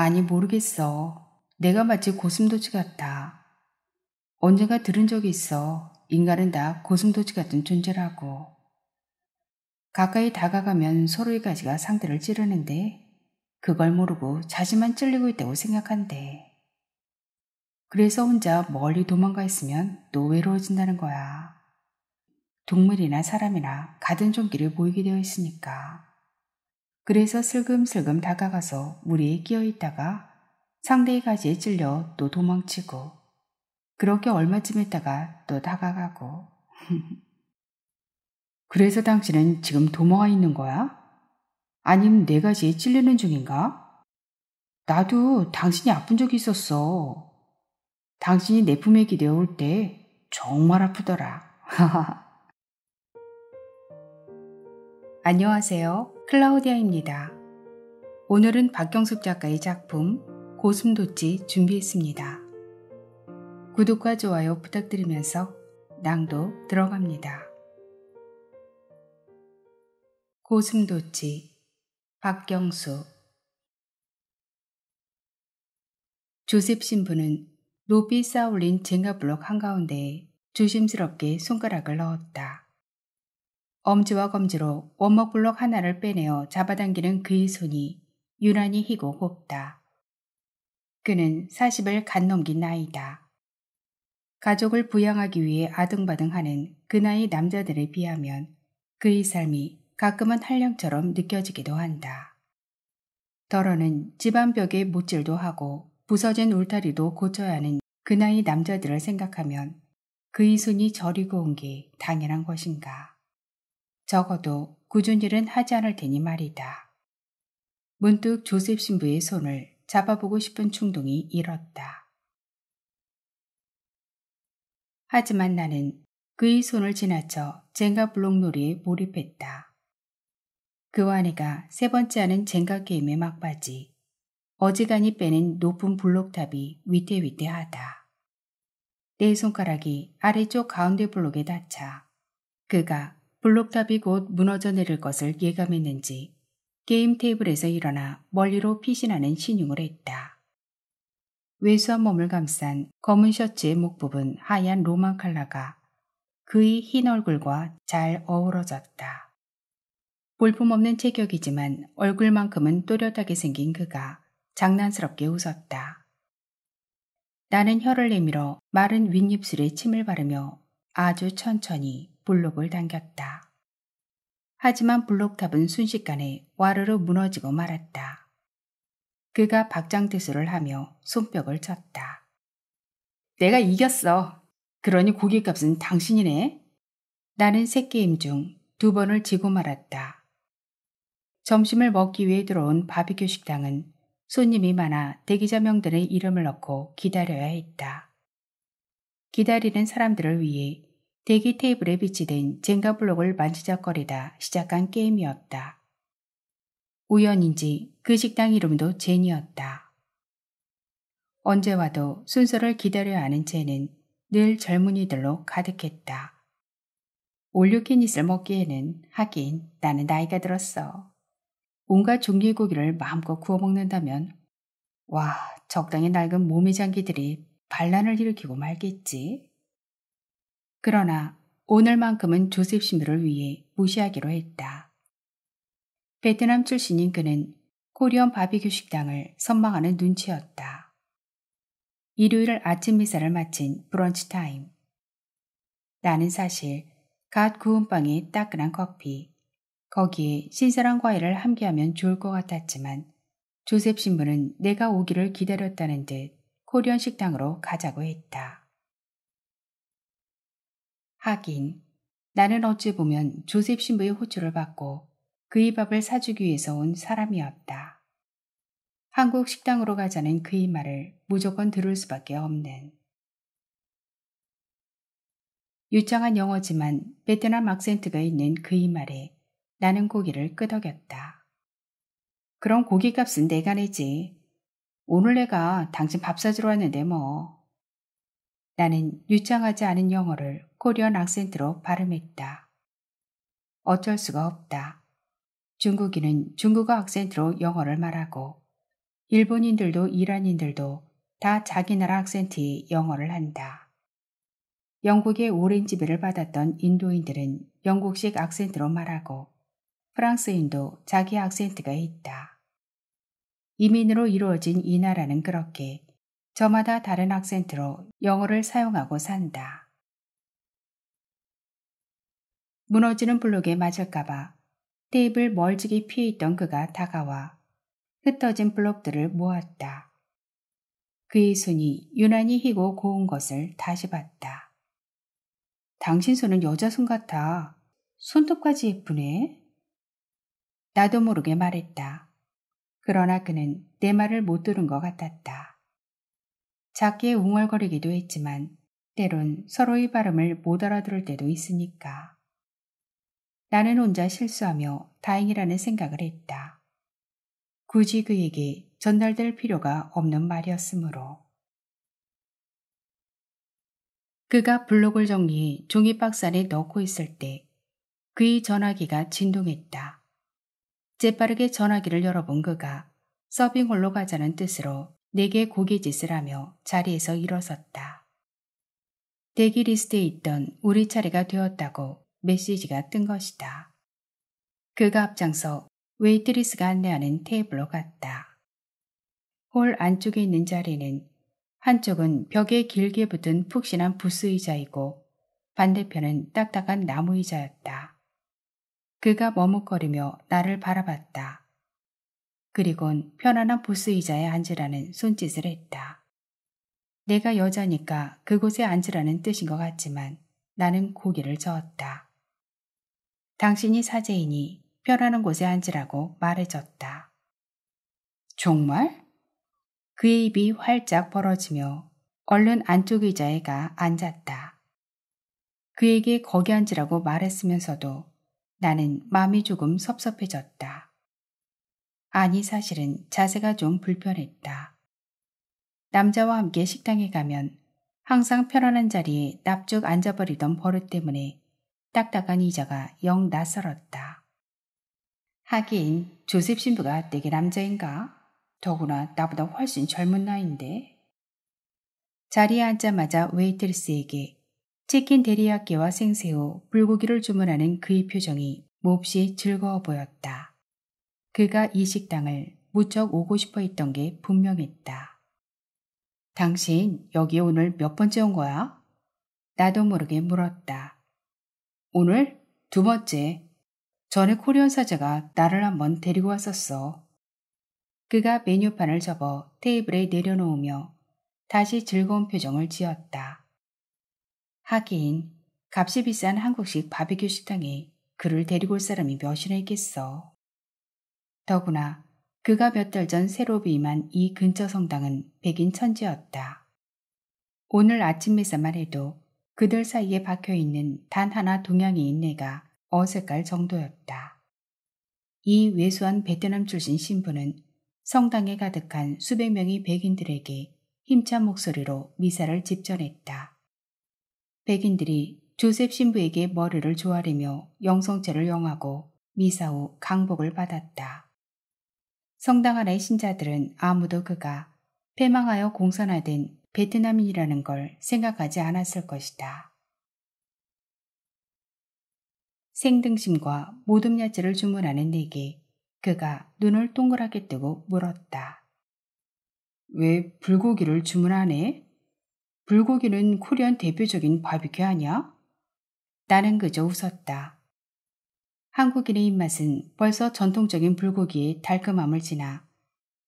아니 모르겠어. 내가 마치 고슴도치 같아. 언젠가 들은 적이 있어. 인간은 다 고슴도치 같은 존재라고. 가까이 다가가면 서로의 가지가 상대를 찌르는데 그걸 모르고 자신만 찔리고 있다고 생각한대. 그래서 혼자 멀리 도망가 있으면 또 외로워진다는 거야. 동물이나 사람이나 가든 종기를 보이게 되어 있으니까. 그래서 슬금슬금 다가가서 무리에 끼어 있다가 상대의 가지에 찔려 또 도망치고 그렇게 얼마쯤 있다가 또 다가가고. 그래서 당신은 지금 도망가 있는 거야? 아님 내 가지에 찔리는 중인가? 나도 당신이 아픈 적이 있었어. 당신이 내 품에 기대어 올 때 정말 아프더라. 안녕하세요. 클라우디아입니다. 오늘은 박경숙 작가의 작품 고슴도치 준비했습니다. 구독과 좋아요 부탁드리면서 낭독 들어갑니다. 고슴도치 박경숙. 조셉 신부는 높이 쌓아올린 젠가블록 한가운데에 조심스럽게 손가락을 넣었다. 엄지와 검지로 원목블록 하나를 빼내어 잡아당기는 그의 손이 유난히 희고 곱다. 그는 40을 갓 넘긴 나이다. 가족을 부양하기 위해 아등바등하는 그 나이 남자들에 비하면 그의 삶이 가끔은 한량처럼 느껴지기도 한다. 더러는 집안 벽에 못질도 하고 부서진 울타리도 고쳐야 하는 그 나이 남자들을 생각하면 그의 손이 저리고 온 게 당연한 것인가. 적어도 꾸준 일은 하지 않을 테니 말이다. 문득 조셉 신부의 손을 잡아보고 싶은 충동이 일었다. 하지만 나는 그의 손을 지나쳐 젠가 블록 놀이에 몰입했다. 그와 내가 세 번째 하는 젠가 게임의 막바지. 어지간히 빼낸 높은 블록탑이 위태위태하다. 내 손가락이 아래쪽 가운데 블록에 닿자 그가 블록탑이 곧 무너져 내릴 것을 예감했는지 게임 테이블에서 일어나 멀리로 피신하는 신용을 했다. 왜수한 몸을 감싼 검은 셔츠의 목 부분 하얀 로만 컬러가 그의 흰 얼굴과 잘 어우러졌다. 볼품없는 체격이지만 얼굴만큼은 또렷하게 생긴 그가 장난스럽게 웃었다. 나는 혀를 내밀어 마른 윗입술에 침을 바르며 아주 천천히 블록을 당겼다. 하지만 블록탑은 순식간에 와르르 무너지고 말았다. 그가 박장대소를 하며 손뼉을 쳤다. 내가 이겼어. 그러니 고깃값은 당신이네. 나는 세 게임 중 2번을 지고 말았다. 점심을 먹기 위해 들어온 바비큐 식당은 손님이 많아 대기자 명단에 이름을 넣고 기다려야 했다. 기다리는 사람들을 위해 대기 테이블에 비치된 젠가 블록을 만지작거리다 시작한 게임이었다. 우연인지 그 식당 이름도 젠이었다. 언제 와도 순서를 기다려야 하는 젠은 늘 젊은이들로 가득했다. 올류캐닛을 먹기에는 하긴 나는 나이가 들었어. 온갖 종류의 고기를 마음껏 구워 먹는다면 와, 적당히 낡은 몸의 장기들이 반란을 일으키고 말겠지. 그러나 오늘만큼은 조셉 신부를 위해 무시하기로 했다. 베트남 출신인 그는 코리안 바비큐 식당을 선망하는 눈치였다. 일요일 아침 미사를 마친 브런치 타임. 나는 사실 갓 구운 빵에 따끈한 커피, 거기에 신선한 과일을 함께하면 좋을 것 같았지만 조셉 신부는 내가 오기를 기다렸다는 듯 코리안 식당으로 가자고 했다. 하긴 나는 어찌 보면 조셉 신부의 호출을 받고 그의 밥을 사주기 위해서 온 사람이었다. 한국 식당으로 가자는 그의 말을 무조건 들을 수밖에 없는. 유창한 영어지만 베트남 악센트가 있는 그의 말에 나는 고개를 끄덕였다. 그럼 고깃값은 내가 내지. 오늘 내가 당신 밥 사주러 왔는데 뭐. 나는 유창하지 않은 영어를 코리안 악센트로 발음했다. 어쩔 수가 없다. 중국인은 중국어 악센트로 영어를 말하고 일본인들도 이란인들도 다 자기 나라 악센트의 영어를 한다. 영국의 오랜 지배를 받았던 인도인들은 영국식 악센트로 말하고 프랑스인도 자기 악센트가 있다. 이민으로 이루어진 이 나라는 그렇게 저마다 다른 악센트로 영어를 사용하고 산다. 무너지는 블록에 맞을까봐 테이블 멀찍이 피해 있던 그가 다가와 흩어진 블록들을 모았다. 그의 손이 유난히 희고 고운 것을 다시 봤다. 당신 손은 여자 손 같아. 손톱까지 예쁘네. 나도 모르게 말했다. 그러나 그는 내 말을 못 들은 것 같았다. 작게 웅얼거리기도 했지만 때론 서로의 발음을 못 알아들을 때도 있으니까. 나는 혼자 실수하며 다행이라는 생각을 했다. 굳이 그에게 전달될 필요가 없는 말이었으므로. 그가 블록을 정리해 종이 박스 안에 넣고 있을 때 그의 전화기가 진동했다. 재빠르게 전화기를 열어본 그가 서빙홀로 가자는 뜻으로 내게 고개짓을 하며 자리에서 일어섰다. 대기 리스트에 있던 우리 차례가 되었다고 메시지가 뜬 것이다. 그가 앞장서 웨이트리스가 안내하는 테이블로 갔다. 홀 안쪽에 있는 자리는 한쪽은 벽에 길게 붙은 푹신한 부스 의자이고 반대편은 딱딱한 나무 의자였다. 그가 머뭇거리며 나를 바라봤다. 그리곤 편안한 부스 의자에 앉으라는 손짓을 했다. 내가 여자니까 그곳에 앉으라는 뜻인 것 같지만 나는 고개를 저었다. 당신이 사제이니 편안한 곳에 앉으라고 말해줬다. 정말? 그의 입이 활짝 벌어지며 얼른 안쪽 의자에 가 앉았다. 그에게 거기 앉으라고 말했으면서도 나는 마음이 조금 섭섭해졌다. 아니 사실은 자세가 좀 불편했다. 남자와 함께 식당에 가면 항상 편안한 자리에 납죽 앉아버리던 버릇 때문에 딱딱한 의자가 영 낯설었다. 하긴 조셉 신부가 내게 남자인가? 더구나 나보다 훨씬 젊은 나이인데. 자리에 앉자마자 웨이트리스에게 치킨 데리야끼와 생새우, 불고기를 주문하는 그의 표정이 몹시 즐거워 보였다. 그가 이 식당을 무척 오고 싶어 했던 게 분명했다. 당신 여기 오늘 몇 번째 온 거야? 나도 모르게 물었다. 오늘? 두 번째. 전에 코리안 사자가 나를 한번 데리고 왔었어. 그가 메뉴판을 접어 테이블에 내려놓으며 다시 즐거운 표정을 지었다. 하긴 값이 비싼 한국식 바비큐 식당에 그를 데리고 올 사람이 몇이나 있겠어. 더구나 그가 몇 달 전 새로 부임한 이 근처 성당은 백인 천지였다. 오늘 아침 미사만 해도 그들 사이에 박혀있는 단 하나 동양인인 내가 어색할 정도였다. 이 왜소한 베트남 출신 신부는 성당에 가득한 수백 명의 백인들에게 힘찬 목소리로 미사를 집전했다. 백인들이 조셉 신부에게 머리를 조아리며 영성체를 영하고 미사 후 강복을 받았다. 성당 안의 신자들은 아무도 그가 패망하여 공산화된 베트남인이라는 걸 생각하지 않았을 것이다. 생등심과 모둠 야채를 주문하는 내게 그가 눈을 동그랗게 뜨고 물었다. 왜 불고기를 주문하네? 불고기는 코리안 대표적인 바비큐 아니야? 나는 그저 웃었다. 한국인의 입맛은 벌써 전통적인 불고기의 달콤함을 지나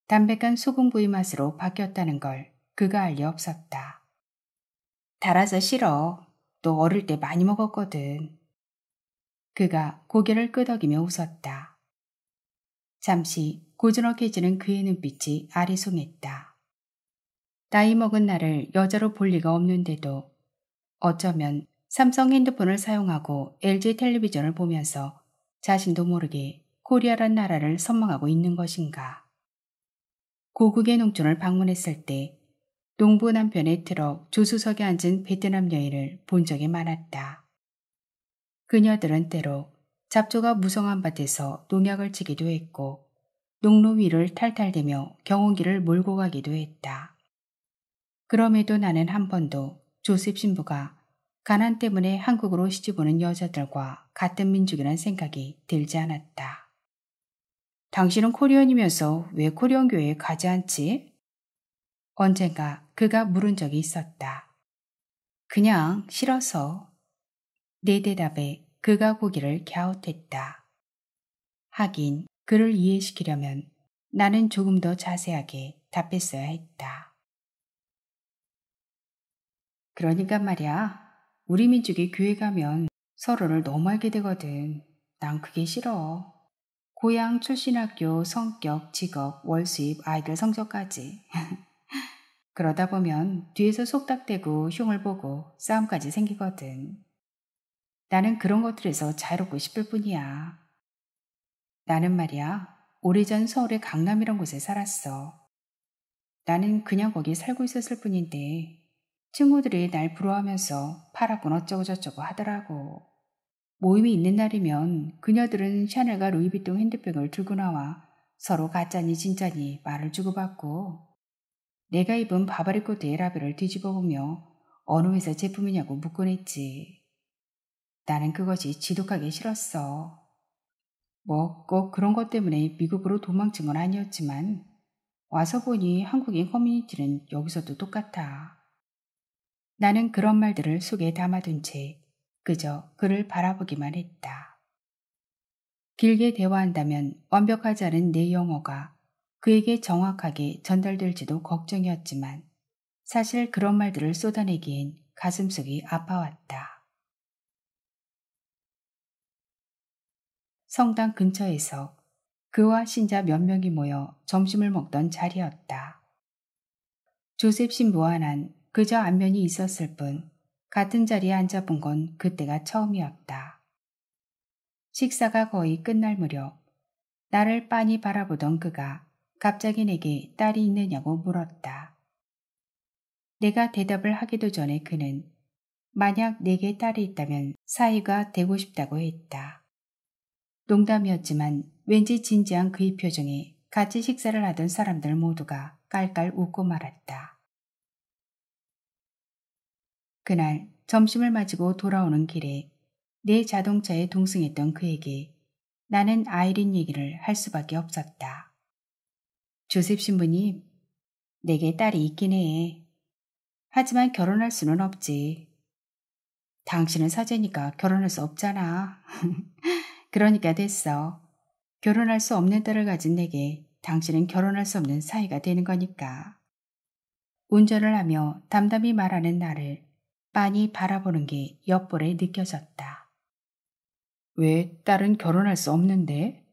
담백한 소금구이 맛으로 바뀌었다는 걸 그가 알 리 없었다. 달아서 싫어. 너 어릴 때 많이 먹었거든. 그가 고개를 끄덕이며 웃었다. 잠시 고즈넉해지는 그의 눈빛이 아리송했다. 나이 먹은 나를 여자로 볼 리가 없는데도 어쩌면 삼성 핸드폰을 사용하고 LG 텔레비전을 보면서 자신도 모르게 코리아란 나라를 선망하고 있는 것인가. 고국의 농촌을 방문했을 때 농부 남편의 트럭 조수석에 앉은 베트남 여인을 본 적이 많았다. 그녀들은 때로 잡초가 무성한 밭에서 농약을 치기도 했고 농로 위를 탈탈대며 경운기를 몰고 가기도 했다. 그럼에도 나는 한 번도 조셉 신부가 가난 때문에 한국으로 시집오는 여자들과 같은 민족이란 생각이 들지 않았다. 당신은 코리언이면서 왜 코리언 교회에 가지 않지? 언젠가 그가 물은 적이 있었다. 그냥 싫어서. 내 대답에 그가 고개를 갸웃했다. 하긴 그를 이해시키려면 나는 조금 더 자세하게 답했어야 했다. 그러니까 말이야. 우리 민족이 교회 가면 서로를 너무 알게 되거든. 난 그게 싫어. 고향, 출신 학교, 성격, 직업, 월 수입, 아이들 성적까지. 그러다 보면 뒤에서 속닥대고 흉을 보고 싸움까지 생기거든. 나는 그런 것들에서 자유롭고 싶을 뿐이야. 나는 말이야, 오래전 서울의 강남이란 곳에 살았어. 나는 그냥 거기 살고 있었을 뿐인데 친구들이 날 부러워하면서 파랗군 어쩌고저쩌고 하더라고. 모임이 있는 날이면 그녀들은 샤넬과 루이비통 핸드백을 들고 나와 서로 가짜니 진짜니 말을 주고받고 내가 입은 바바리 코트 에라벨을 뒤집어 보며 어느 회사 제품이냐고 묻곤 했지. 나는 그것이 지독하게 싫었어. 뭐 꼭 그런 것 때문에 미국으로 도망친 건 아니었지만 와서 보니 한국인 커뮤니티는 여기서도 똑같아. 나는 그런 말들을 속에 담아둔 채 그저 그를 바라보기만 했다. 길게 대화한다면 완벽하지 않은 내 영어가 그에게 정확하게 전달될지도 걱정이었지만 사실 그런 말들을 쏟아내기엔 가슴속이 아파왔다. 성당 근처에서 그와 신자 몇 명이 모여 점심을 먹던 자리였다. 조셉 신부와 난 그저 안면이 있었을 뿐 같은 자리에 앉아본 건 그때가 처음이었다. 식사가 거의 끝날 무렵 나를 빤히 바라보던 그가 갑자기 내게 딸이 있느냐고 물었다. 내가 대답을 하기도 전에 그는 만약 내게 딸이 있다면 사위가 되고 싶다고 했다. 농담이었지만 왠지 진지한 그의 표정에 같이 식사를 하던 사람들 모두가 깔깔 웃고 말았다. 그날 점심을 마치고 돌아오는 길에 내 자동차에 동승했던 그에게 나는 아이린 얘기를 할 수밖에 없었다. 조셉 신부님, 내게 딸이 있긴 해. 하지만 결혼할 수는 없지. 당신은 사제니까 결혼할 수 없잖아. 그러니까 됐어. 결혼할 수 없는 딸을 가진 내게 당신은 결혼할 수 없는 사이가 되는 거니까. 운전을 하며 담담히 말하는 나를 빤히 바라보는 게 엿보래 느껴졌다. 왜 딸은 결혼할 수 없는데?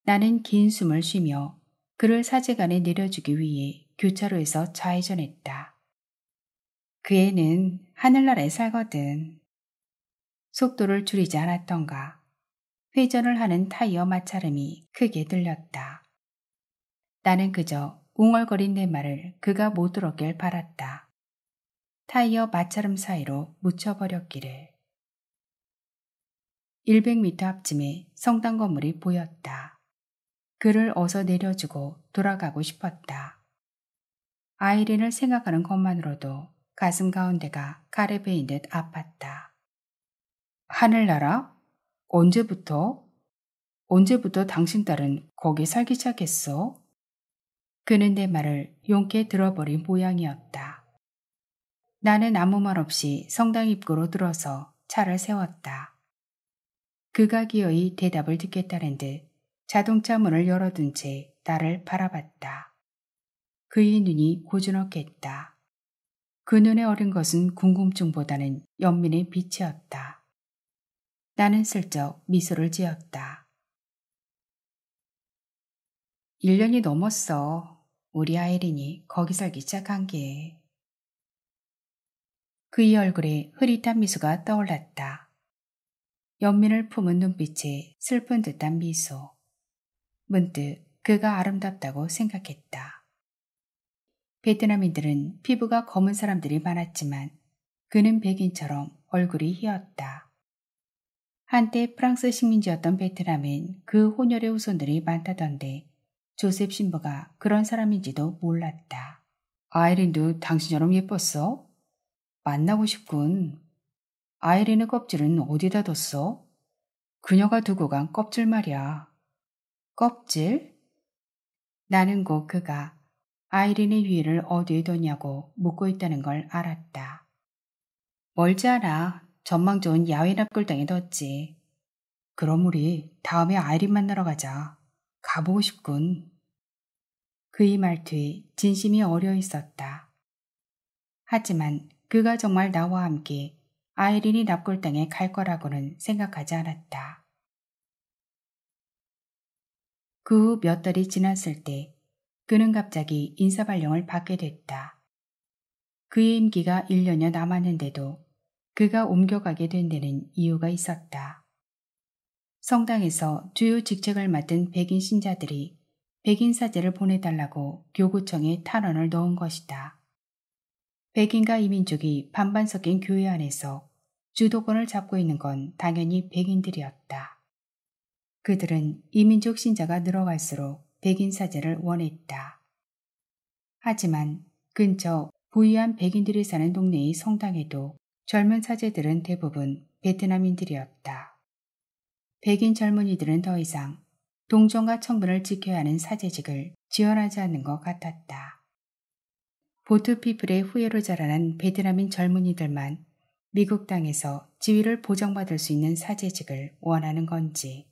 나는 긴 숨을 쉬며 그를 사제간에 내려주기 위해 교차로에서 좌회전했다. 그 애는 하늘나라에 살거든. 속도를 줄이지 않았던가. 회전을 하는 타이어 마찰음이 크게 들렸다. 나는 그저 웅얼거린 내 말을 그가 못 들었길 바랐다. 타이어 마찰음 사이로 묻혀버렸기를. 100m 앞쯤에 성당 건물이 보였다. 그를 어서 내려주고 돌아가고 싶었다. 아이린을 생각하는 것만으로도 가슴 가운데가 가래 베인 듯 아팠다. 하늘나라? 언제부터? 언제부터 당신 딸은 거기 살기 시작했어? 그는 내 말을 용케 들어버린 모양이었다. 나는 아무 말 없이 성당 입구로 들어서 차를 세웠다. 그가 기어이 대답을 듣겠다는 듯 자동차 문을 열어둔 채 나를 바라봤다. 그의 눈이 고즈넉했다. 그 눈에 어린 것은 궁금증보다는 연민의 빛이었다. 나는 슬쩍 미소를 지었다. 1년이 넘었어. 우리 아이린이 거기 살기 시작한 게. 그의 얼굴에 흐릿한 미소가 떠올랐다. 연민을 품은 눈빛에 슬픈 듯한 미소. 문득 그가 아름답다고 생각했다. 베트남인들은 피부가 검은 사람들이 많았지만 그는 백인처럼 얼굴이 희었다. 한때 프랑스 식민지였던 베트남엔 그 혼혈의 후손들이 많다던데 조셉 신부가 그런 사람인지도 몰랐다. 아이린도 당신처럼 예뻤어? 만나고 싶군. 아이린의 껍질은 어디다 뒀어? 그녀가 두고 간 껍질 말이야. 껍질? 나는 곧 그가 아이린의 휘를 어디에 뒀냐고 묻고 있다는 걸 알았다. 멀지 않아. 전망 좋은 야외 납골당에 뒀지. 그럼 우리 다음에 아이린 만나러 가자. 가보고 싶군. 그의 말투에 진심이 어려 있었다. 하지만 그가 정말 나와 함께 아이린이 납골당에 갈 거라고는 생각하지 않았다. 그 후 몇 달이 지났을 때 그는 갑자기 인사발령을 받게 됐다. 그의 임기가 1년여 남았는데도 그가 옮겨가게 된 데는 이유가 있었다. 성당에서 주요 직책을 맡은 백인 신자들이 백인 사제를 보내달라고 교구청에 탄원을 넣은 것이다. 백인과 이민족이 반반 섞인 교회 안에서 주도권을 잡고 있는 건 당연히 백인들이었다. 그들은 이민족 신자가 늘어갈수록 백인 사제를 원했다. 하지만 근처 부유한 백인들이 사는 동네의 성당에도 젊은 사제들은 대부분 베트남인들이었다. 백인 젊은이들은 더 이상 동정과 청분을 지켜야 하는 사제직을 지원하지 않는 것 같았다. 보트피플의 후예로 자라난 베트남인 젊은이들만 미국 땅에서 지위를 보장받을 수 있는 사제직을 원하는 건지.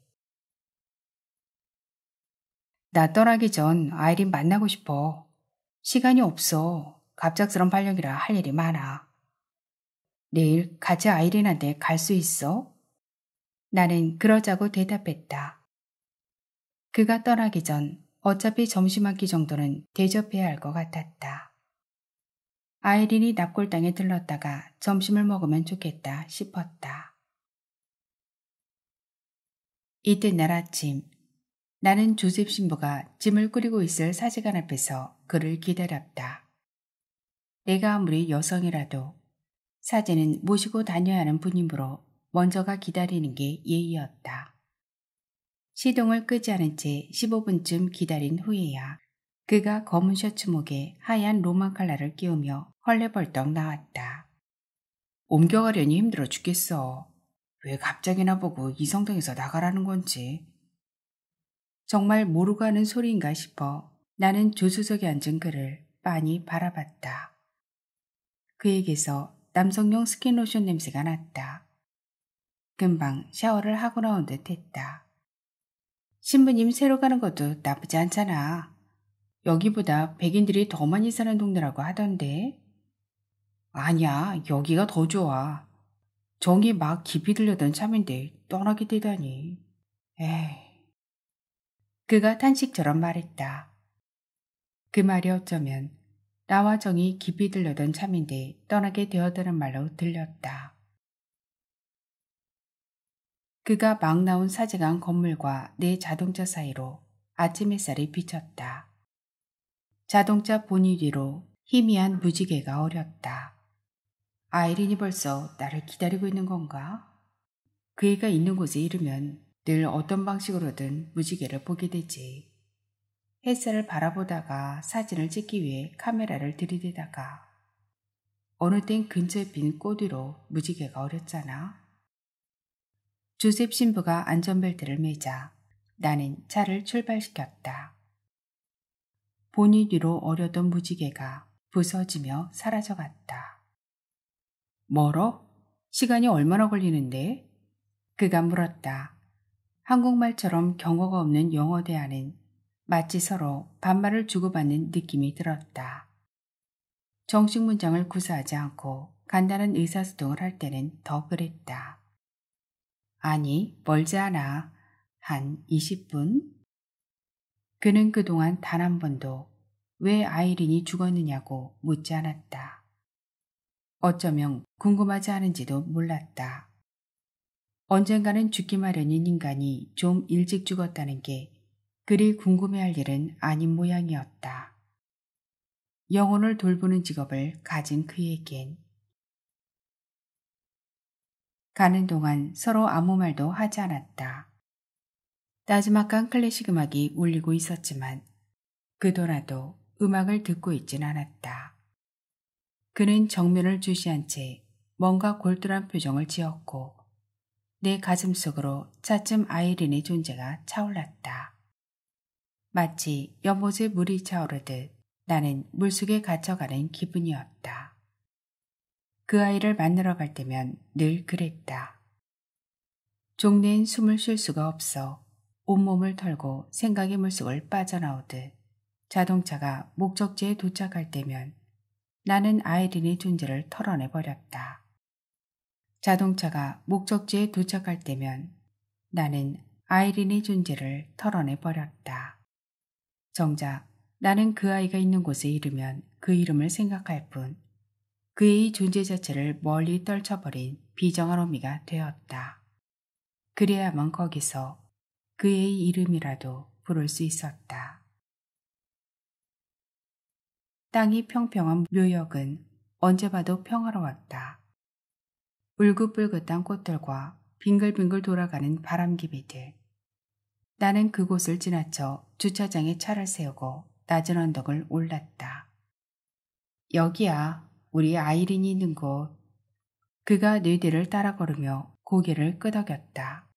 나 떠나기 전 아이린 만나고 싶어. 시간이 없어. 갑작스런 발령이라 할 일이 많아. 내일 같이 아이린한테 갈 수 있어? 나는 그러자고 대답했다. 그가 떠나기 전 어차피 점심 한 끼 정도는 대접해야 할 것 같았다. 아이린이 납골당에 들렀다가 점심을 먹으면 좋겠다 싶었다. 이튿날 아침 나는 조셉 신부가 짐을 꾸리고 있을 사제관 앞에서 그를 기다렸다. 내가 아무리 여성이라도 사제는 모시고 다녀야 하는 분이므로 먼저가 기다리는 게 예의였다. 시동을 끄지 않은 채 15분쯤 기다린 후에야 그가 검은 셔츠 목에 하얀 로마 칼라를 끼우며 헐레벌떡 나왔다. 옮겨가려니 힘들어 죽겠어. 왜 갑자기 나보고 이 성당에서 나가라는 건지. 정말 모르고 하는 소리인가 싶어 나는 조수석에 앉은 그를 빤히 바라봤다. 그에게서 남성용 스킨로션 냄새가 났다. 금방 샤워를 하고 나온 듯 했다. 신부님 새로 가는 것도 나쁘지 않잖아. 여기보다 백인들이 더 많이 사는 동네라고 하던데. 아니야, 여기가 더 좋아. 정이 막 깊이 들려던 참인데 떠나게 되다니. 에이. 그가 탄식처럼 말했다. 그 말이 어쩌면 나와 정이 깊이 들려던 참인데 떠나게 되었다는 말로 들렸다. 그가 막 나온 사제관 건물과 내 자동차 사이로 아침 햇살이 비쳤다. 자동차 보니 뒤로 희미한 무지개가 어렸다. 아이린이 벌써 나를 기다리고 있는 건가? 그 애가 있는 곳에 이르면 늘 어떤 방식으로든 무지개를 보게 되지. 햇살을 바라보다가 사진을 찍기 위해 카메라를 들이대다가 어느 땐 근처에 핀 꽃 위로 무지개가 어렸잖아. 조셉 신부가 안전벨트를 매자 나는 차를 출발시켰다. 보니 뒤로 어려던 무지개가 부서지며 사라져갔다. 멀어? 시간이 얼마나 걸리는데? 그가 물었다. 한국말처럼 경어가 없는 영어 대화는 마치 서로 반말을 주고받는 느낌이 들었다. 정식 문장을 구사하지 않고 간단한 의사소통을 할 때는 더 그랬다. 아니, 멀지 않아. 한 20분? 그는 그동안 단 한 번도 왜 아이린이 죽었느냐고 묻지 않았다. 어쩌면 궁금하지 않은지도 몰랐다. 언젠가는 죽기 마련인 인간이 좀 일찍 죽었다는 게 그리 궁금해할 일은 아닌 모양이었다. 영혼을 돌보는 직업을 가진 그에겐. 가는 동안 서로 아무 말도 하지 않았다. 나지막한 클래식 음악이 울리고 있었지만 그더라도 음악을 듣고 있진 않았다. 그는 정면을 주시한 채 뭔가 골똘한 표정을 지었고 내 가슴속으로 차츰 아이린의 존재가 차올랐다. 마치 연못에 물이 차오르듯 나는 물속에 갇혀가는 기분이었다. 그 아이를 만나러 갈 때면 늘 그랬다. 종래엔 숨을 쉴 수가 없어 온몸을 털고 생각의 물속을 빠져나오듯 자동차가 목적지에 도착할 때면 나는 아이린의 존재를 털어내버렸다. 자동차가 목적지에 도착할 때면 나는 아이린의 존재를 털어내버렸다. 정작 나는 그 아이가 있는 곳에 이르면 그 이름을 생각할 뿐 그의 존재 자체를 멀리 떨쳐버린 비정한 어미가 되었다. 그래야만 거기서 그의 이름이라도 부를 수 있었다. 땅이 평평한 묘역은 언제 봐도 평화로웠다. 울긋불긋한 꽃들과 빙글빙글 돌아가는 바람기비들. 나는 그곳을 지나쳐 주차장에 차를 세우고 낮은 언덕을 올랐다. 여기야, 우리 아이린이 있는 곳. 그가 내 뒤를 따라 걸으며 고개를 끄덕였다.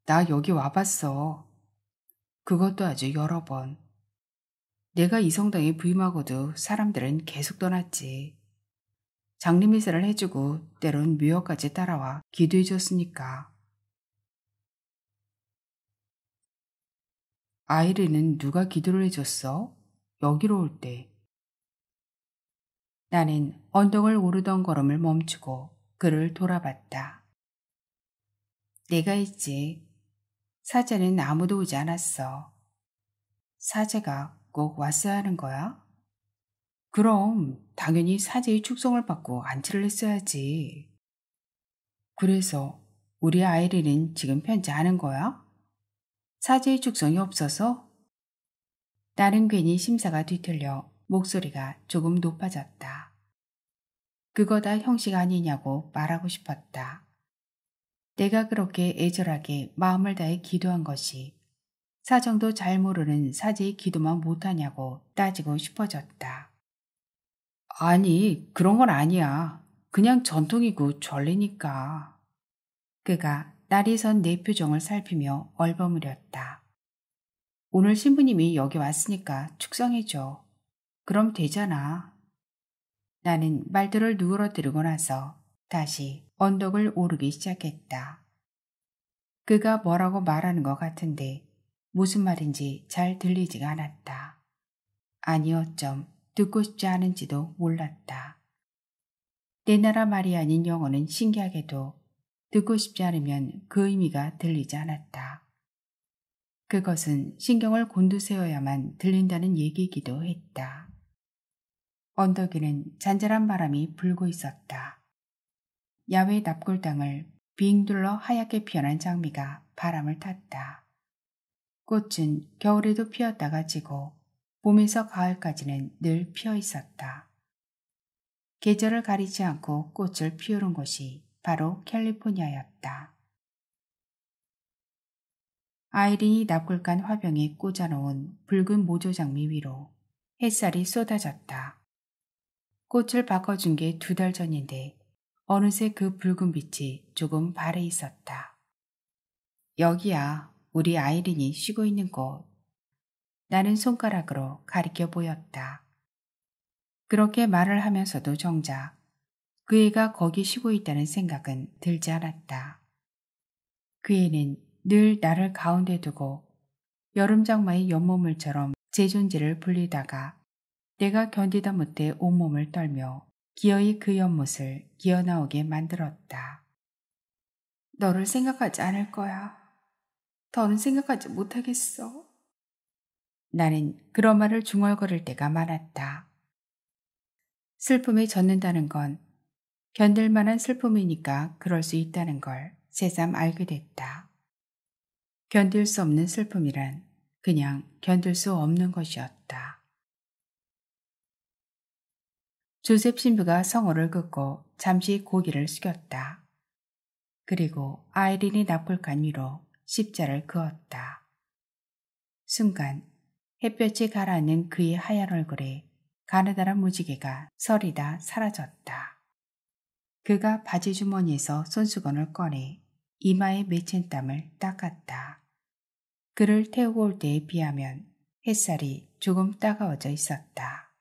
나 여기 와봤어. 그것도 아주 여러 번. 내가 이 성당에 부임하고도 사람들은 계속 떠났지. 장례미사를 해주고 때론 묘역까지 따라와 기도해줬으니까. 아이린은 누가 기도를 해줬어? 여기로 올 때. 나는 언덕을 오르던 걸음을 멈추고 그를 돌아봤다. 내가 있지. 사제는 아무도 오지 않았어. 사제가 꼭 왔어야 하는 거야? 그럼 당연히 사제의 축성을 받고 안치를 했어야지. 그래서 우리 아이린은 지금 편지하는 거야? 사제의 축성이 없어서? 나는 괜히 심사가 뒤틀려 목소리가 조금 높아졌다. 그거 다 형식 아니냐고 말하고 싶었다. 내가 그렇게 애절하게 마음을 다해 기도한 것이 사정도 잘 모르는 사제의 기도만 못하냐고 따지고 싶어졌다. 아니, 그런 건 아니야. 그냥 전통이고 전례니까. 그가 날이 선 내 표정을 살피며 얼버무렸다. 오늘 신부님이 여기 왔으니까 축성해줘. 그럼 되잖아. 나는 말들을 누그러뜨리고 나서 다시 언덕을 오르기 시작했다. 그가 뭐라고 말하는 것 같은데 무슨 말인지 잘 들리지가 않았다. 아니 어쩜 듣고 싶지 않은지도 몰랐다. 내 나라 말이 아닌 영어는 신기하게도 듣고 싶지 않으면 그 의미가 들리지 않았다. 그것은 신경을 곤두세워야만 들린다는 얘기이기도 했다. 언덕 위는 잔잔한 바람이 불고 있었다. 야외 납골당을 빙 둘러 하얗게 피어난 장미가 바람을 탔다. 꽃은 겨울에도 피었다가 지고 봄에서 가을까지는 늘 피어 있었다. 계절을 가리지 않고 꽃을 피우는 곳이 바로 캘리포니아였다. 아이린이 납골간 화병에 꽂아놓은 붉은 모조장미 위로 햇살이 쏟아졌다. 꽃을 바꿔준 게 2달 전인데 어느새 그 붉은 빛이 조금 발해 있었다. 여기야, 우리 아이린이 쉬고 있는 곳. 나는 손가락으로 가리켜 보였다. 그렇게 말을 하면서도 정작 그 애가 거기 쉬고 있다는 생각은 들지 않았다. 그 애는 늘 나를 가운데 두고 여름장마의 연못물처럼 제 존재를 불리다가 내가 견디다 못해 온몸을 떨며 기어이 그 연못을 기어나오게 만들었다. 너를 생각하지 않을 거야. 더는 생각하지 못하겠어. 나는 그런 말을 중얼거릴 때가 많았다. 슬픔에 젖는다는 건 견딜 만한 슬픔이니까 그럴 수 있다는 걸 새삼 알게 됐다. 견딜 수 없는 슬픔이란 그냥 견딜 수 없는 것이었다. 조셉 신부가 성호를 긋고 잠시 고개를 숙였다. 그리고 아이린이 납골간 위로 십자를 그었다. 순간 햇볕이 가라앉는 그의 하얀 얼굴에 가느다란 무지개가 서리다 사라졌다. 그가 바지 주머니에서 손수건을 꺼내 이마에 맺힌 땀을 닦았다. 그를 태우고 올 때에 비하면 햇살이 조금 따가워져 있었다.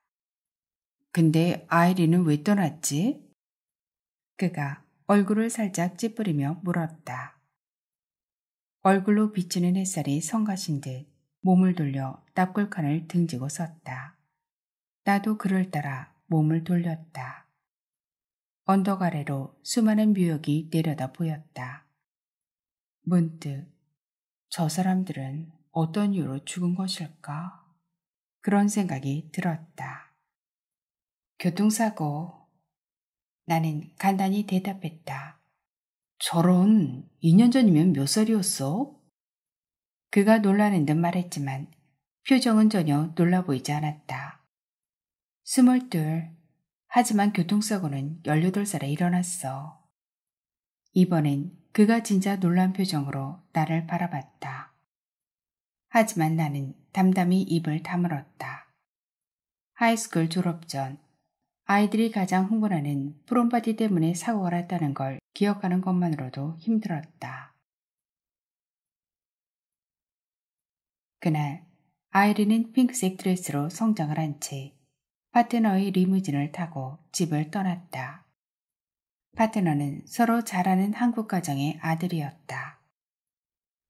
근데 아이리는 왜 떠났지? 그가 얼굴을 살짝 찌푸리며 물었다. 얼굴로 비치는 햇살이 성가신 듯 몸을 돌려 납골칸을 등지고 섰다. 나도 그를 따라 몸을 돌렸다. 언덕 아래로 수많은 묘역이 내려다 보였다. 문득 저 사람들은 어떤 이유로 죽은 것일까? 그런 생각이 들었다. 교통사고. 나는 간단히 대답했다. 저런, 2년 전이면 몇 살이었어? 그가 놀라는 듯 말했지만 표정은 전혀 놀라 보이지 않았다. 22. 하지만 교통사고는 18살에 일어났어. 이번엔 그가 진짜 놀란 표정으로 나를 바라봤다. 하지만 나는 담담히 입을 다물었다. 하이스쿨 졸업 전 아이들이 가장 흥분하는 프롬바디 때문에 사고가 났다는 걸 기억하는 것만으로도 힘들었다. 그날 아이리는 핑크색 드레스로 성장을 한 채 파트너의 리무진을 타고 집을 떠났다. 파트너는 서로 잘 아는 한국 가정의 아들이었다.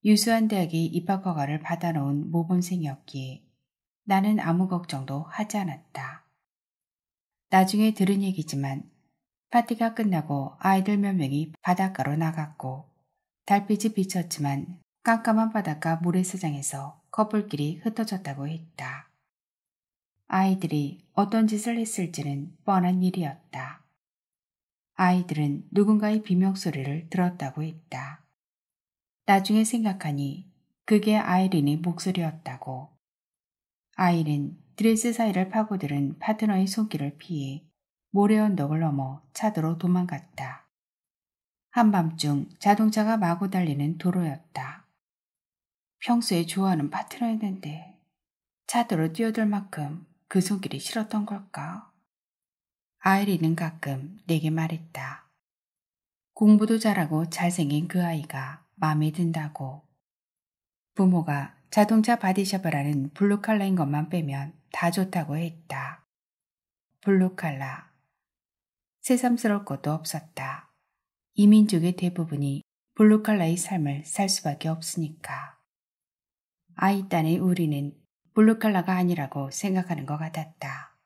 유수한 대학에 입학 허가를 받아놓은 모범생이었기에 나는 아무 걱정도 하지 않았다. 나중에 들은 얘기지만 파티가 끝나고 아이들 몇 명이 바닷가로 나갔고 달빛이 비쳤지만 깜깜한 바닷가 모래사장에서 커플끼리 흩어졌다고 했다. 아이들이 어떤 짓을 했을지는 뻔한 일이었다. 아이들은 누군가의 비명소리를 들었다고 했다. 나중에 생각하니 그게 아이린의 목소리였다고. 아이는 드레스 사이를 파고들은 파트너의 손길을 피해 모래 언덕을 넘어 차도로 도망갔다. 한밤중 자동차가 마구 달리는 도로였다. 평소에 좋아하는 파트너였는데 차도로 뛰어들 만큼 그 손길이 싫었던 걸까? 아이린은 가끔 내게 말했다. 공부도 잘하고 잘생긴 그 아이가 마음에 든다고. 부모가 자동차 바디샵을 하는 블루칼라인 것만 빼면 다 좋다고 했다. 블루칼라. 새삼스러울 것도 없었다. 이민족의 대부분이 블루칼라의 삶을 살 수밖에 없으니까. 아이 딴의 우리는 블루칼라가 아니라고 생각하는 것 같았다.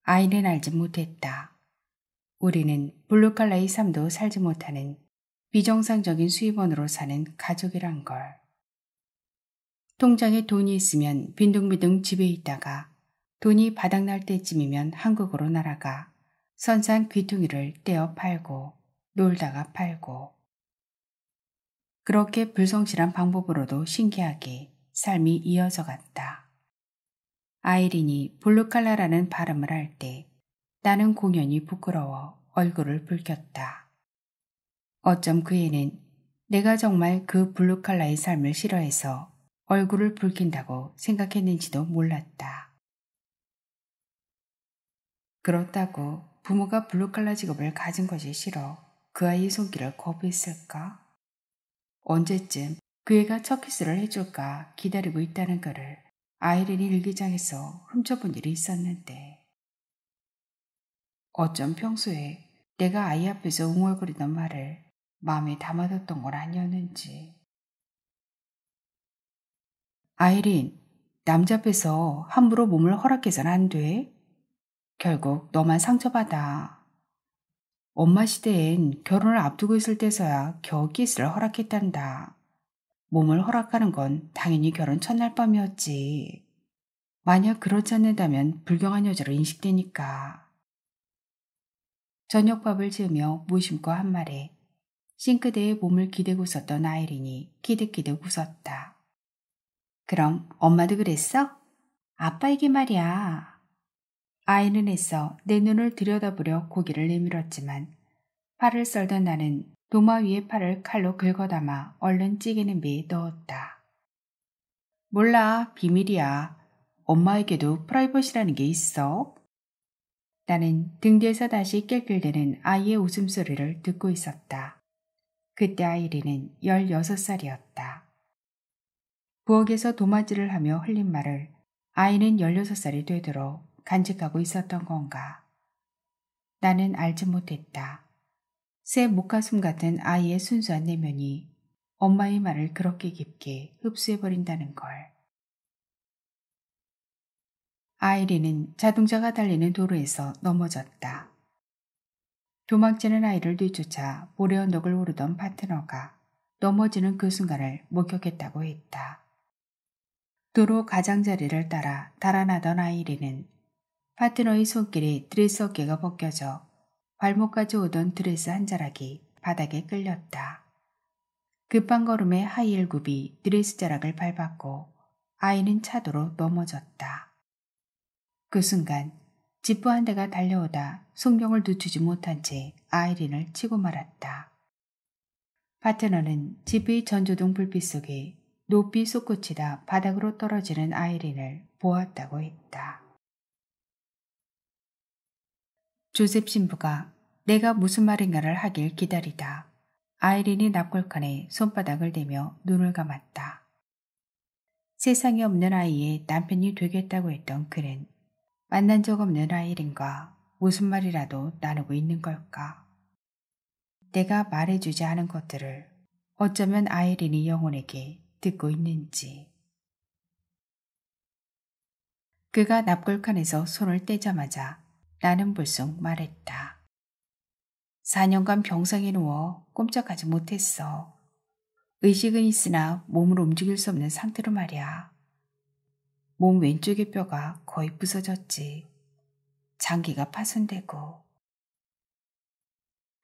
아이는 알지 못했다. 우리는 블루칼라의 삶도 살지 못하는 비정상적인 수입원으로 사는 가족이란 걸. 통장에 돈이 있으면 빈둥빈둥 집에 있다가 돈이 바닥날 때쯤이면 한국으로 날아가 선산 귀퉁이를 떼어 팔고 놀다가 팔고. 그렇게 불성실한 방법으로도 신기하게 삶이 이어져 갔다. 아이린이 블루칼라라는 발음을 할 때 나는 공연히 부끄러워 얼굴을 붉혔다. 어쩜 그 애는 내가 정말 그 블루칼라의 삶을 싫어해서 얼굴을 붉힌다고 생각했는지도 몰랐다. 그렇다고 부모가 블루칼라 직업을 가진 것이 싫어 그 아이의 손길을 거부했을까? 언제쯤 그 애가 첫 키스를 해줄까 기다리고 있다는 거를 아이린이 일기장에서 훔쳐본 일이 있었는데 어쩜 평소에 내가 아이 앞에서 웅얼거리던 말을 마음에 담아뒀던 건 아니었는지. 아이린, 남자 앞에서 함부로 몸을 허락해서는 안 돼. 결국 너만 상처받아. 엄마 시대엔 결혼을 앞두고 있을 때서야 겨우 키스를 허락했단다. 몸을 허락하는 건 당연히 결혼 첫날 밤이었지. 만약 그렇지 않는다면 불경한 여자로 인식되니까. 저녁밥을 지으며 무심코 한 말에 싱크대에 몸을 기대고 있었던 아이린이 키득키득 웃었다. 그럼 엄마도 그랬어? 아빠에게 말이야. 아이는 애써 내 눈을 들여다보려 고개를 내밀었지만 팔을 썰던 나는 도마 위에 팔을 칼로 긁어담아 얼른 찌개 냄비에 넣었다. 몰라, 비밀이야. 엄마에게도 프라이버시라는 게 있어? 나는 등 뒤에서 다시 낄낄대는 아이의 웃음소리를 듣고 있었다. 그때 아이린은 16살이었다. 부엌에서 도마질을 하며 흘린 말을 아이는 16살이 되도록 간직하고 있었던 건가? 나는 알지 못했다. 새 목가슴 같은 아이의 순수한 내면이 엄마의 말을 그렇게 깊게 흡수해버린다는 걸. 아이린은 자동차가 달리는 도로에서 넘어졌다. 도망치는 아이를 뒤쫓아 모래 언덕을 오르던 파트너가 넘어지는 그 순간을 목격했다고 했다. 도로 가장자리를 따라 달아나던 아이린은 파트너의 손길이 드레스 어깨가 벗겨져 발목까지 오던 드레스 한 자락이 바닥에 끌렸다. 급한 걸음에 하이힐 굽이 드레스 자락을 밟았고 아이는 차도로 넘어졌다. 그 순간 지프 한 대가 달려오다 속력을 늦추지 못한 채 아이린을 치고 말았다. 파트너는 지프의 전조등 불빛 속에 높이 솟구치다 바닥으로 떨어지는 아이린을 보았다고 했다. 조셉 신부가 내가 무슨 말인가를 하길 기다리다 아이린이 납골칸에 손바닥을 대며 눈을 감았다. 세상에 없는 아이의 남편이 되겠다고 했던 그는 만난 적 없는 아이린과 무슨 말이라도 나누고 있는 걸까? 내가 말해주지 않은 것들을 어쩌면 아이린이 영혼에게 듣고 있는지. 그가 납골칸에서 손을 떼자마자 나는 불쑥 말했다. 4년간 병상에 누워 꼼짝하지 못했어. 의식은 있으나 몸을 움직일 수 없는 상태로 말이야. 몸 왼쪽의 뼈가 거의 부서졌지. 장기가 파손되고.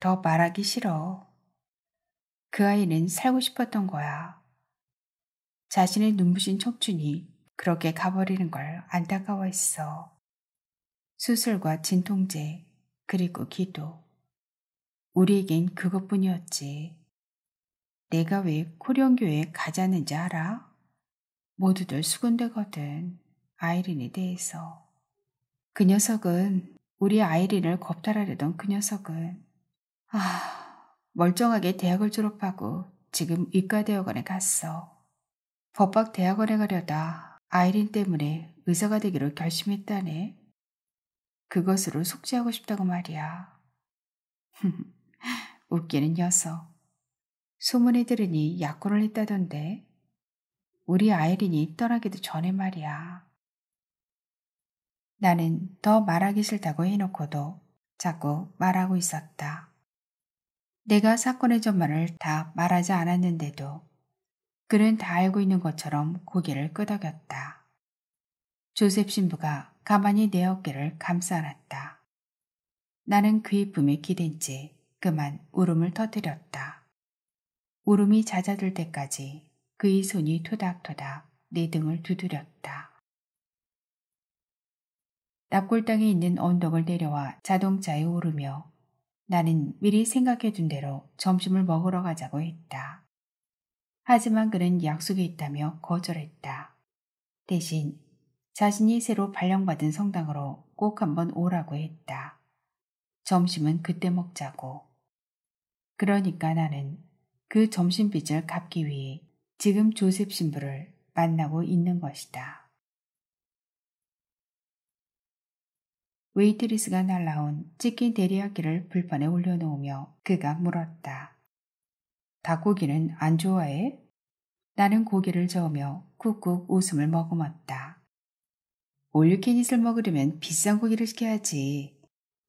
더 말하기 싫어. 그 아이는 살고 싶었던 거야. 자신의 눈부신 청춘이 그렇게 가버리는 걸 안타까워했어. 수술과 진통제, 그리고 기도. 우리에겐 그것뿐이었지. 내가 왜 코리온교회에 가지 않는지 알아? 모두들 수군대거든. 아이린에 대해서. 그 녀석은 우리 아이린을 겁탈하려던 그 녀석은 멀쩡하게 대학을 졸업하고 지금 의과대학원에 갔어. 법학 대학원에 가려다 아이린 때문에 의사가 되기로 결심했다네. 그것으로 속죄하고 싶다고 말이야. 웃기는 녀석. 소문에 들으니 약혼을 했다던데. 우리 아이린이 떠나기도 전에 말이야. 나는 더 말하기 싫다고 해놓고도 자꾸 말하고 있었다. 내가 사건의 전말을 다 말하지 않았는데도 그는 다 알고 있는 것처럼 고개를 끄덕였다. 조셉 신부가 가만히 내 어깨를 감싸 안았다. 나는 그의 품에 기댄 채 그만 울음을 터뜨렸다. 울음이 잦아들 때까지 그의 손이 토닥토닥 내 등을 두드렸다. 납골당에 있는 언덕을 내려와 자동차에 오르며 나는 미리 생각해둔 대로 점심을 먹으러 가자고 했다. 하지만 그는 약속이 있다며 거절했다. 대신 자신이 새로 발령받은 성당으로 꼭 한번 오라고 했다. 점심은 그때 먹자고. 그러니까 나는 그 점심빚을 갚기 위해 지금 조셉 신부를 만나고 있는 것이다. 웨이트리스가 날라온 치킨 데리야끼를 불판에 올려놓으며 그가 물었다. 닭고기는 안 좋아해? 나는 고개를 저으며 쿡쿡 웃음을 머금었다. 올유캐닛을 먹으려면 비싼 고기를 시켜야지.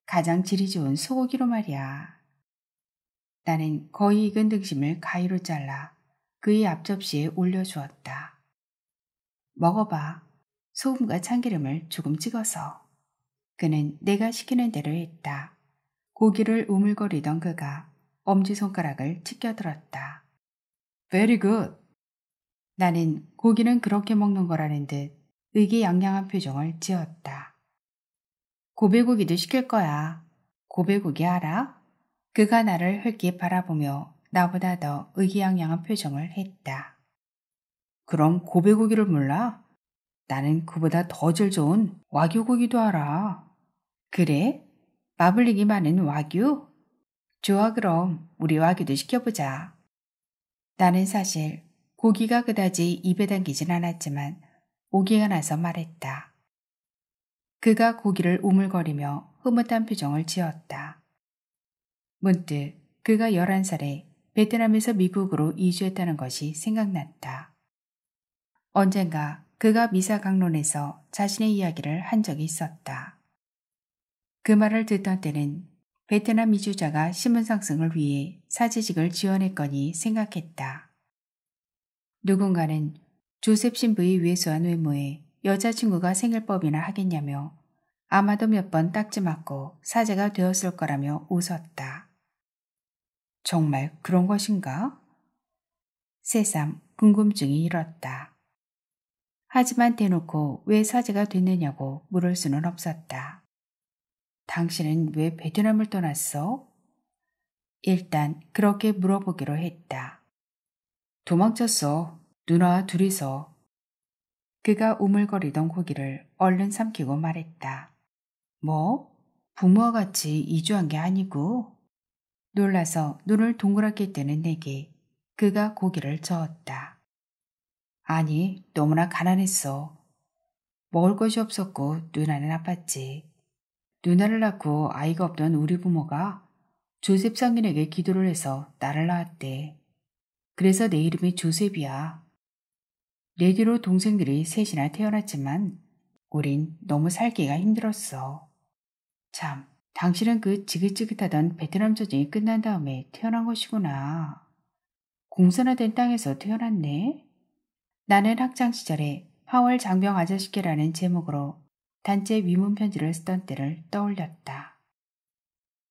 가장 질이 좋은 소고기로 말이야. 나는 거의 익은 등심을 가위로 잘라 그의 앞접시에 올려주었다. 먹어봐. 소금과 참기름을 조금 찍어서. 그는 내가 시키는 대로 했다. 고기를 우물거리던 그가 엄지손가락을 치켜들었다. Very good. 나는 고기는 그렇게 먹는 거라는 듯 의기양양한 표정을 지었다. 고배고기도 시킬 거야. 고배고기 알아? 그가 나를 흘낏 바라보며 나보다 더 의기양양한 표정을 했다. 그럼 고배고기를 몰라? 나는 그보다 더 질 좋은 와규 고기도 알아. 그래? 마블링이 많은 와규? 좋아, 그럼 우리 와규도 시켜보자. 나는 사실 고기가 그다지 입에 담기진 않았지만 오기가 나서 말했다. 그가 고기를 우물거리며 흐뭇한 표정을 지었다. 문득 그가 11살에 베트남에서 미국으로 이주했다는 것이 생각났다. 언젠가 그가 미사 강론에서 자신의 이야기를 한 적이 있었다. 그 말을 듣던 때는 베트남 이주자가 신분 상승을 위해 사제직을 지원했거니 생각했다. 누군가는 조셉 신부의 왜소한 외모에 여자친구가 생길 법이나 하겠냐며 아마도 몇 번 딱지 맞고 사제가 되었을 거라며 웃었다. 정말 그런 것인가? 새삼 궁금증이 일었다. 하지만 대놓고 왜 사제가 됐느냐고 물을 수는 없었다. 당신은 왜 베트남을 떠났어? 일단 그렇게 물어보기로 했다. 도망쳤어. 누나와 둘이서. 그가 우물거리던 고기를 얼른 삼키고 말했다. 뭐? 부모와 같이 이주한 게 아니고? 놀라서 눈을 동그랗게 뜨는 내게 그가 고기를 저었다. 아니, 너무나 가난했어. 먹을 것이 없었고 누나는 아팠지. 누나를 낳고 아이가 없던 우리 부모가 조셉 상인에게 기도를 해서 나를 낳았대. 그래서 내 이름이 조셉이야. 내 뒤로 동생들이 셋이나 태어났지만 우린 너무 살기가 힘들었어. 참, 당신은 그 지긋지긋하던 베트남 전쟁이 끝난 다음에 태어난 것이구나. 공산화된 땅에서 태어났네. 나는 학창시절에 파월 장병 아저씨께라는 제목으로 단체 위문 편지를 쓰던 때를 떠올렸다.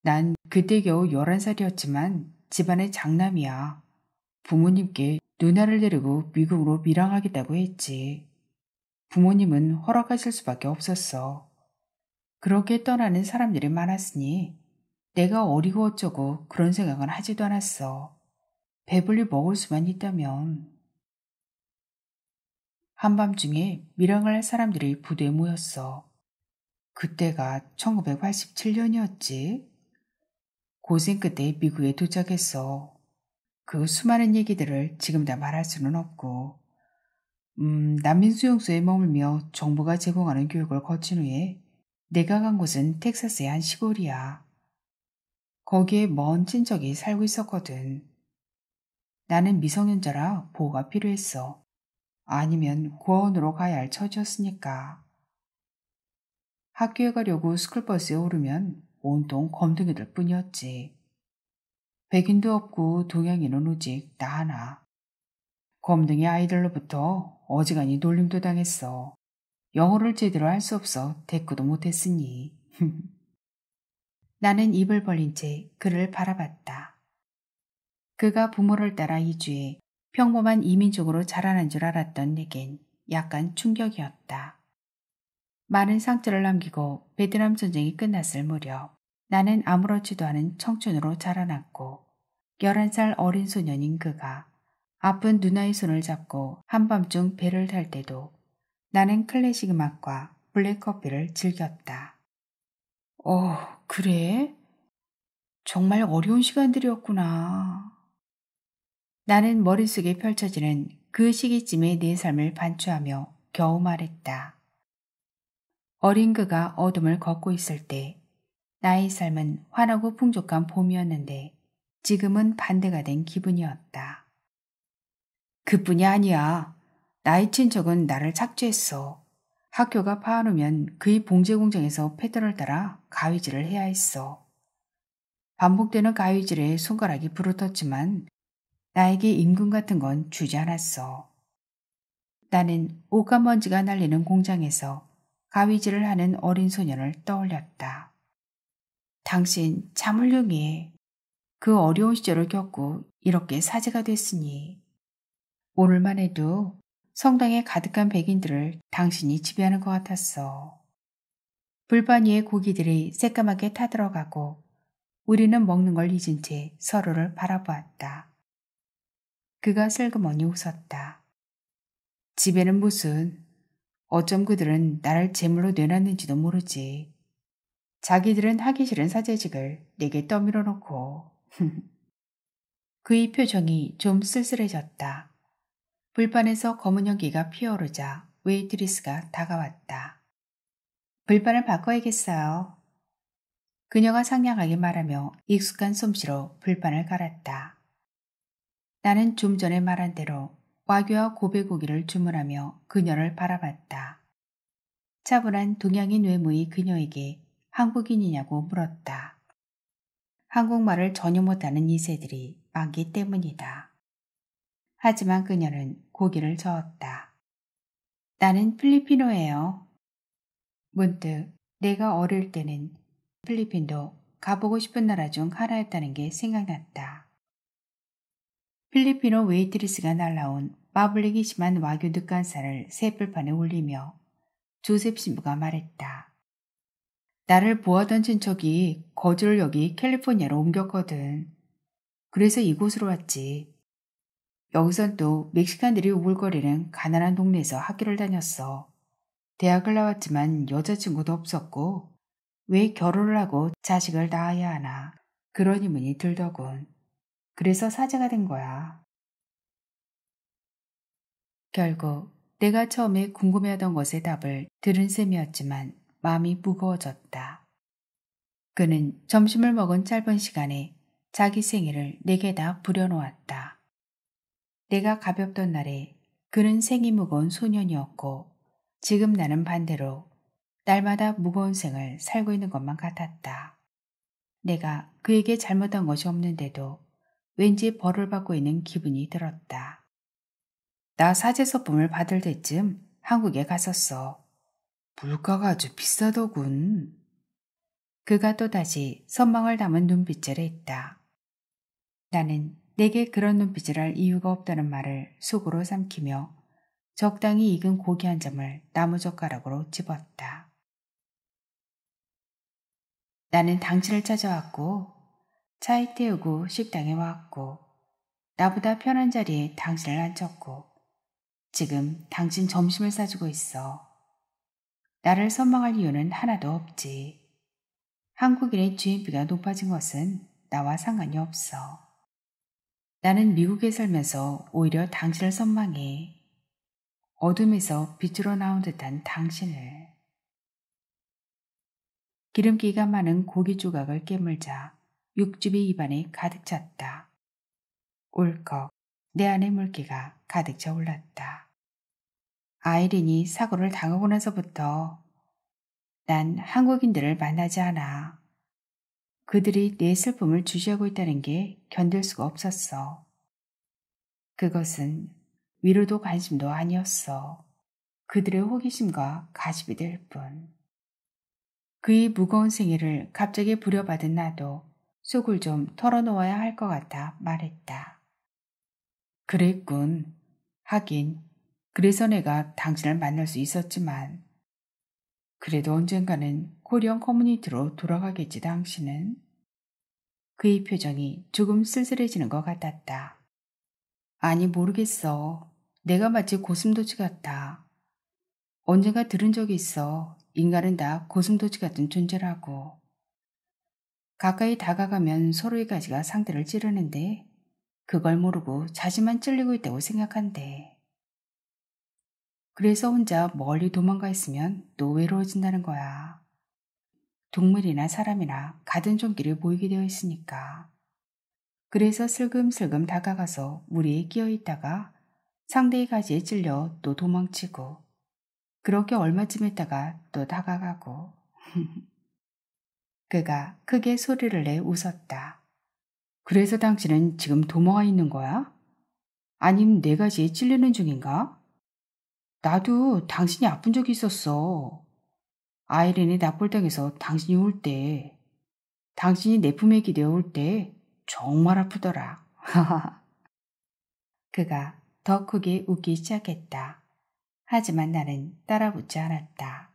난 그때 겨우 11살이었지만 집안의 장남이야. 부모님께 누나를 데리고 미국으로 밀항하겠다고 했지. 부모님은 허락하실 수밖에 없었어. 그렇게 떠나는 사람들이 많았으니 내가 어리고 어쩌고 그런 생각은 하지도 않았어. 배불리 먹을 수만 있다면. 한밤중에 밀항을 할 사람들이 부두에 모였어. 그때가 1987년이었지. 고생 끝에 미국에 도착했어. 그 수많은 얘기들을 지금 다 말할 수는 없고 난민 수용소에 머물며 정부가 제공하는 교육을 거친 후에 내가 간 곳은 텍사스의 한 시골이야. 거기에 먼 친척이 살고 있었거든. 나는 미성년자라 보호가 필요했어. 아니면 고아원으로 가야 할 처지였으니까. 학교에 가려고 스쿨버스에 오르면 온통 검둥이들 뿐이었지. 백인도 없고 동양인은 오직 나 하나. 검둥이 아이들로부터 어지간히 놀림도 당했어. 영어를 제대로 할 수 없어 대꾸도 못했으니. 나는 입을 벌린 채 그를 바라봤다. 그가 부모를 따라 이주해 평범한 이민족으로 자라난 줄 알았던 내겐 약간 충격이었다. 많은 상처를 남기고 베트남 전쟁이 끝났을 무렵 나는 아무렇지도 않은 청춘으로 자라났고 11살 어린 소년인 그가 아픈 누나의 손을 잡고 한밤중 배를 탈 때도 나는 클래식 음악과 블랙커피를 즐겼다. 그래? 정말 어려운 시간들이었구나. 나는 머릿속에 펼쳐지는 그 시기쯤의 내 삶을 반추하며 겨우 말했다. 어린 그가 어둠을 걷고 있을 때 나의 삶은 환하고 풍족한 봄이었는데 지금은 반대가 된 기분이었다. 그뿐이 아니야. 나의 친척은 나를 착취했어. 학교가 파하면 그의 봉제 공장에서 패드를 따라 가위질을 해야 했어. 반복되는 가위질에 손가락이 부러졌지만 나에게 임금 같은 건 주지 않았어. 나는 옷감먼지가 날리는 공장에서 가위질을 하는 어린 소년을 떠올렸다. 당신 참 훌륭해. 그 어려운 시절을 겪고 이렇게 사제가 됐으니. 오늘만 해도 성당에 가득한 백인들을 당신이 지배하는 것 같았어. 불판 위에 고기들이 새까맣게 타들어가고 우리는 먹는 걸 잊은 채 서로를 바라보았다. 그가 슬그머니 웃었다. 집에는 무슨 어쩜 그들은 나를 제물로 내놨는지도 모르지. 자기들은 하기 싫은 사제직을 내게 떠밀어 놓고. 그의 표정이 좀 쓸쓸해졌다. 불판에서 검은 연기가 피어오르자 웨이트리스가 다가왔다. 불판을 바꿔야겠어요. 그녀가 상냥하게 말하며 익숙한 솜씨로 불판을 갈았다. 나는 좀 전에 말한 대로 와규와 고베고기를 주문하며 그녀를 바라봤다. 차분한 동양인 외모의 그녀에게 한국인이냐고 물었다. 한국말을 전혀 못하는 2세들이 많기 때문이다. 하지만 그녀는 고개를 저었다. 나는 필리핀어예요. 문득 내가 어릴 때는 필리핀도 가보고 싶은 나라 중 하나였다는 게 생각났다. 필리핀어 웨이트리스가 날라온 마블링이 심한 와규 늑간살을 쇠불판에 올리며 조셉 신부가 말했다. 나를 보아던 친척이 거주를 여기 캘리포니아로 옮겼거든. 그래서 이곳으로 왔지. 여기선 또 멕시칸들이 우글거리는 가난한 동네에서 학교를 다녔어. 대학을 나왔지만 여자친구도 없었고 왜 결혼을 하고 자식을 낳아야 하나 그런 의문이 들더군. 그래서 사제가 된 거야. 결국 내가 처음에 궁금해하던 것의 답을 들은 셈이었지만 마음이 무거워졌다. 그는 점심을 먹은 짧은 시간에 자기 생일을 내게다 부려놓았다. 내가 가볍던 날에 그는 생이 무거운 소년이었고 지금 나는 반대로 날마다 무거운 생을 살고 있는 것만 같았다. 내가 그에게 잘못한 것이 없는데도 왠지 벌을 받고 있는 기분이 들었다. 나 사제서품을 받을 때쯤 한국에 갔었어. 물가가 아주 비싸더군. 그가 또다시 선망을 담은 눈빛을 했다. 나는 내게 그런 눈빛을 할 이유가 없다는 말을 속으로 삼키며 적당히 익은 고기 한 점을 나무젓가락으로 집었다. 나는 당신을 찾아왔고 차에 태우고 식당에 왔고 나보다 편한 자리에 당신을 앉혔고 지금 당신 점심을 싸주고 있어. 나를 선망할 이유는 하나도 없지. 한국인의 GNP가 높아진 것은 나와 상관이 없어. 나는 미국에 살면서 오히려 당신을 선망해. 어둠에서 빛으로 나온 듯한 당신을. 기름기가 많은 고기 조각을 깨물자 육즙이 입안에 가득 찼다. 울컥 내 안의 물기가 가득 차 올랐다. 아이린이 사고를 당하고 나서부터 난 한국인들을 만나지 않아. 그들이 내 슬픔을 주시하고 있다는 게 견딜 수가 없었어. 그것은 위로도 관심도 아니었어. 그들의 호기심과 가십이 될 뿐. 그의 무거운 생애를 갑자기 부려받은 나도 속을 좀 털어놓아야 할 것 같아 말했다. 그랬군. 하긴 그래서 내가 당신을 만날 수 있었지만 그래도 언젠가는 코리안 커뮤니티로 돌아가겠지 당신은? 그의 표정이 조금 쓸쓸해지는 것 같았다. 아니 모르겠어. 내가 마치 고슴도치 같아. 언젠가 들은 적이 있어. 인간은 다 고슴도치 같은 존재라고. 가까이 다가가면 서로의 가지가 상대를 찌르는데 그걸 모르고 자신만 찔리고 있다고 생각한대. 그래서 혼자 멀리 도망가 있으면 또 외로워진다는 거야. 동물이나 사람이나 가든 손길에 모이게 되어 있으니까. 그래서 슬금슬금 다가가서 무리에 끼어 있다가 상대의 가지에 찔려 또 도망치고 그렇게 얼마쯤 있다가 또 다가가고. 그가 크게 소리를 내 웃었다. 그래서 당신은 지금 도망와 있는 거야? 아님 내 가지에 찔리는 중인가? 나도 당신이 아픈 적이 있었어. 아이린이 납골당해서 당신이 울 때, 당신이 내 품에 기대어 올 때 정말 아프더라. 그가 더 크게 웃기 시작했다. 하지만 나는 따라붙지 않았다.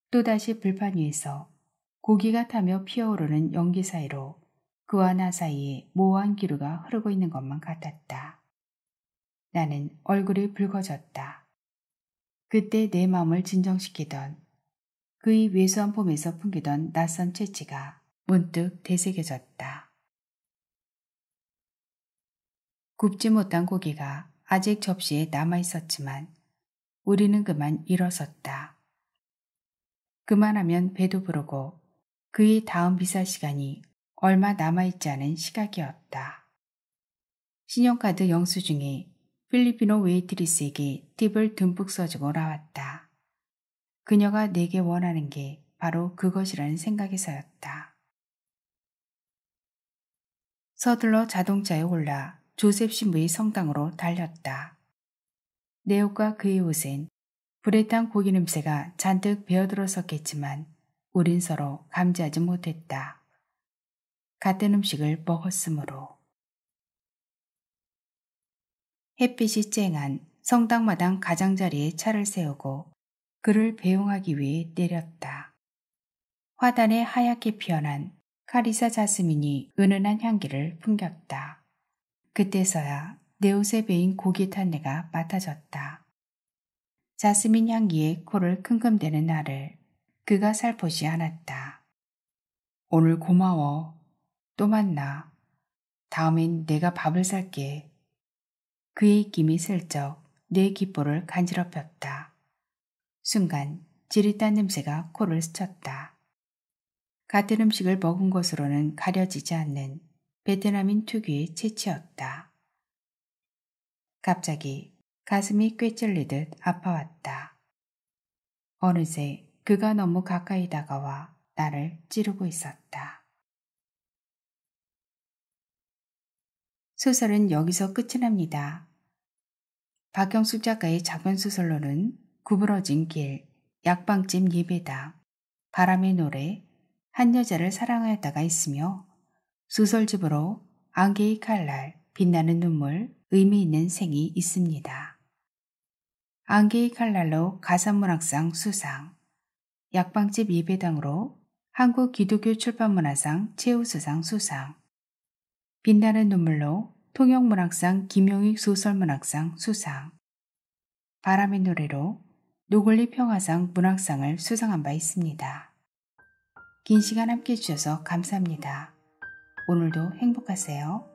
또다시 불판 위에서 고기가 타며 피어오르는 연기 사이로 그와 나 사이에 모호한 기류가 흐르고 있는 것만 같았다. 나는 얼굴이 붉어졌다. 그때 내 마음을 진정시키던 그의 왜소한 봄에서 풍기던 낯선 채취가 문득 되새겨졌다. 굽지 못한 고기가 아직 접시에 남아있었지만 우리는 그만 일어섰다. 그만하면 배도 부르고 그의 다음 비사 시간이 얼마 남아있지 않은 시각이었다. 신용카드 영수증에 필리핀어 웨이트리스에게 팁을 듬뿍 써주고 나왔다. 그녀가 내게 원하는 게 바로 그것이라는 생각에서였다. 서둘러 자동차에 올라 조셉 신부의 성당으로 달렸다. 내 옷과 그의 옷엔 불에 탄 고기 냄새가 잔뜩 배어들었었겠지만 우린 서로 감지하지 못했다. 같은 음식을 먹었으므로. 햇빛이 쨍한 성당마당 가장자리에 차를 세우고 그를 배웅하기 위해 내렸다. 화단에 하얗게 피어난 카리사 자스민이 은은한 향기를 풍겼다. 그때서야 내 옷에 배인 고기 탄내가 맡아졌다. 자스민 향기에 코를 킁킁대는 나를 그가 살포시 안았다. 오늘 고마워. 또 만나. 다음엔 내가 밥을 살게. 그의 입김이 슬쩍 내 귓볼을 간지럽혔다. 순간 지릿한 냄새가 코를 스쳤다. 같은 음식을 먹은 것으로는 가려지지 않는 베트남인 특유의 채취였다. 갑자기 가슴이 꿰찔리듯 아파왔다. 어느새 그가 너무 가까이 다가와 나를 찌르고 있었다. 소설은 여기서 끝이 납니다. 박경숙 작가의 장편 소설로는 구부러진 길, 약방집 예배당, 바람의 노래, 한 여자를 사랑하였다가 있으며 소설집으로 안개의 칼날, 빛나는 눈물, 의미 있는 생이 있습니다. 안개의 칼날로 가산문학상 수상, 약방집 예배당으로 한국기독교출판문화상 최우수상 수상, 빛나는 눈물로 통영문학상 김용익 소설문학상 수상, 바람의 노래로 노골리 평화상 문학상을 수상한 바 있습니다. 긴 시간 함께해 주셔서 감사합니다. 오늘도 행복하세요.